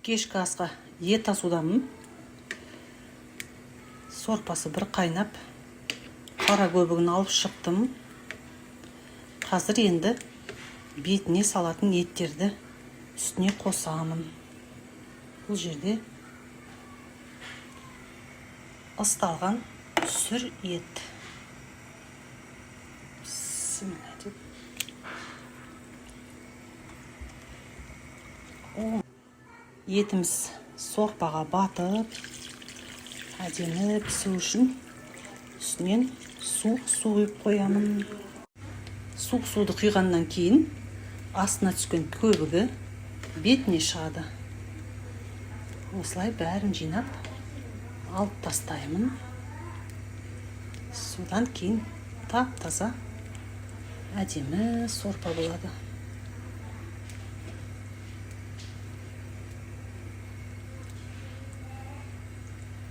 Кешкі асқа ет асудамын. Сорпасы бір қайнап, қара көбігін алып шықтым. Қазір енді бетіне салатын еттерді үстіне қосамын. Бұл жерде ысталған сүр ет. Етіміз сорпаға батып, әдемі пісу үшін үстінен суық су құйып қоямын. Суық суды құйғаннан кейін астына түскен көбігі бетіне шығады. Осылай бәрін жинап алып тастаймын. Содан кейін тап-таза әдемі сорпа болады.